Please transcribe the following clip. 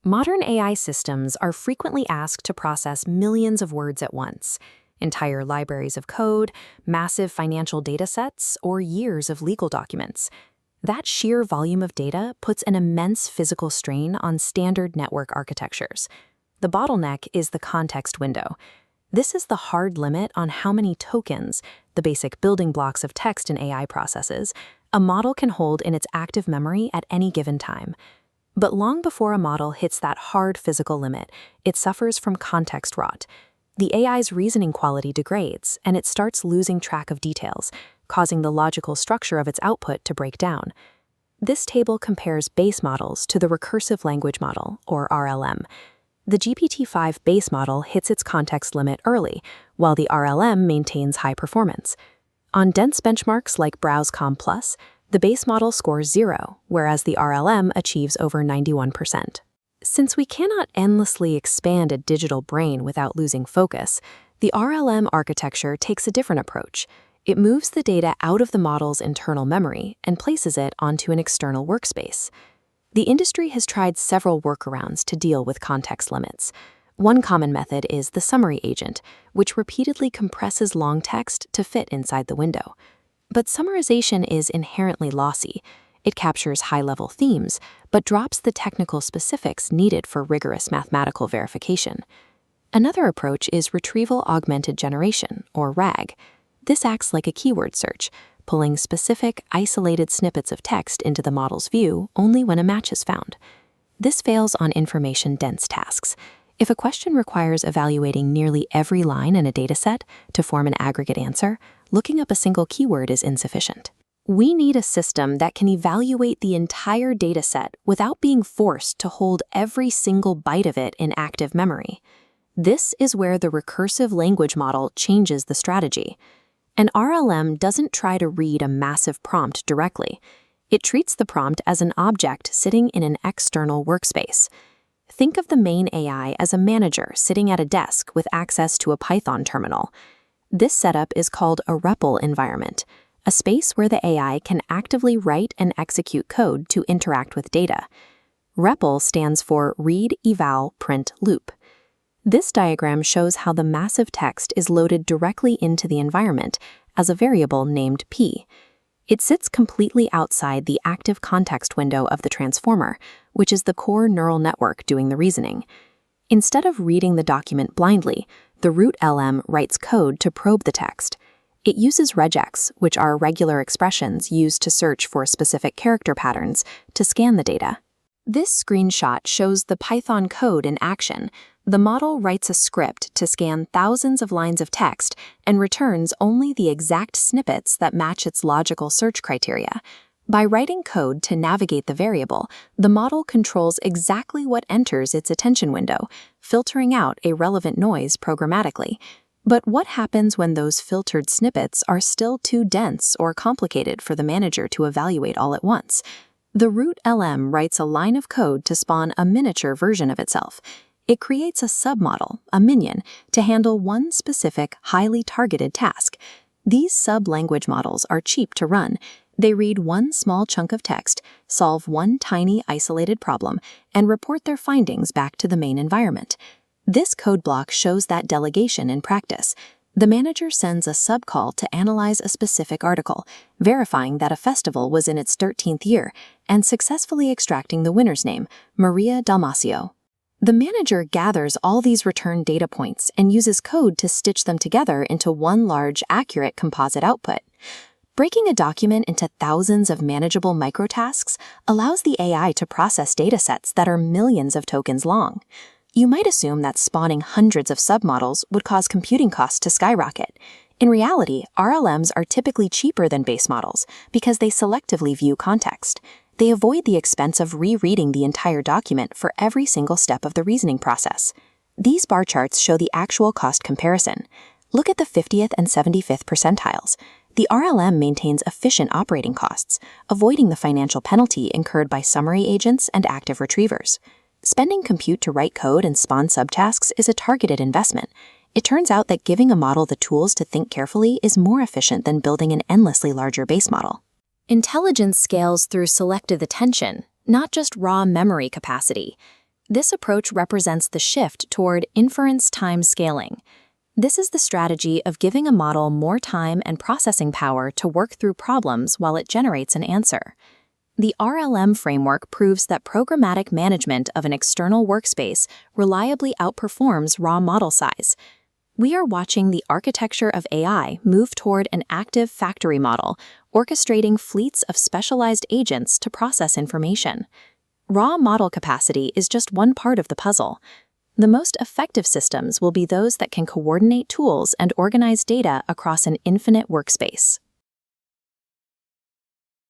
Modern AI systems are frequently asked to process millions of words at once, entire libraries of code, massive financial datasets, or years of legal documents. That sheer volume of data puts an immense physical strain on standard network architectures. The bottleneck is the context window. This is the hard limit on how many tokens, the basic building blocks of text in AI processes, a model can hold in its active memory at any given time. But long before a model hits that hard physical limit, it suffers from context rot. The AI's reasoning quality degrades, and it starts losing track of details, causing the logical structure of its output to break down. This table compares base models to the Recursive Language Model, or RLM. The GPT-5 base model hits its context limit early, while the RLM maintains high performance. On dense benchmarks like BrowseCom Plus, the base model scores 0, whereas the RLM achieves over 91%. Since we cannot endlessly expand a digital brain without losing focus, the RLM architecture takes a different approach. It moves the data out of the model's internal memory and places it onto an external workspace. The industry has tried several workarounds to deal with context limits. One common method is the summary agent, which repeatedly compresses long text to fit inside the window. But summarization is inherently lossy. It captures high-level themes, but drops the technical specifics needed for rigorous mathematical verification. Another approach is retrieval-augmented generation, or RAG. This acts like a keyword search, pulling specific, isolated snippets of text into the model's view only when a match is found. This fails on information-dense tasks. If a question requires evaluating nearly every line in a dataset to form an aggregate answer, looking up a single keyword is insufficient. We need a system that can evaluate the entire dataset without being forced to hold every single byte of it in active memory. This is where the recursive language model changes the strategy. An RLM doesn't try to read a massive prompt directly. It treats the prompt as an object sitting in an external workspace. Think of the main AI as a manager sitting at a desk with access to a Python terminal. This setup is called a REPL environment, a space where the AI can actively write and execute code to interact with data. REPL stands for Read-Eval-Print loop. This diagram shows how the massive text is loaded directly into the environment as a variable named p. It sits completely outside the active context window of the transformer, which is the core neural network doing the reasoning. Instead of reading the document blindly, the root LM writes code to probe the text. It uses RegEx, which are regular expressions used to search for specific character patterns, to scan the data. This screenshot shows the Python code in action. The model writes a script to scan thousands of lines of text and returns only the exact snippets that match its logical search criteria. By writing code to navigate the variable, the model controls exactly what enters its attention window, filtering out irrelevant noise programmatically. But what happens when those filtered snippets are still too dense or complicated for the manager to evaluate all at once? The root LM writes a line of code to spawn a miniature version of itself. It creates a submodel, a Minion, to handle one specific, highly targeted task. These sub-language models are cheap to run. They read one small chunk of text, solve one tiny isolated problem, and report their findings back to the main environment. This code block shows that delegation in practice. The manager sends a subcall to analyze a specific article, verifying that a festival was in its 13th year, and successfully extracting the winner's name, Maria Dalmasio. The manager gathers all these return data points and uses code to stitch them together into one large, accurate composite output. Breaking a document into thousands of manageable microtasks allows the AI to process datasets that are millions of tokens long. You might assume that spawning hundreds of submodels would cause computing costs to skyrocket. In reality, RLMs are typically cheaper than base models because they selectively view context. They avoid the expense of rereading the entire document for every single step of the reasoning process. These bar charts show the actual cost comparison. Look at the 50th and 75th percentiles. The RLM maintains efficient operating costs, avoiding the financial penalty incurred by summary agents and active retrievers. Spending compute to write code and spawn subtasks is a targeted investment. It turns out that giving a model the tools to think carefully is more efficient than building an endlessly larger base model. Intelligence scales through selective attention, not just raw memory capacity. This approach represents the shift toward inference-time scaling. This is the strategy of giving a model more time and processing power to work through problems while it generates an answer. The RLM framework proves that programmatic management of an external workspace reliably outperforms raw model size. We are watching the architecture of AI move toward an active factory model, orchestrating fleets of specialized agents to process information. Raw model capacity is just one part of the puzzle. The most effective systems will be those that can coordinate tools and organize data across an infinite workspace.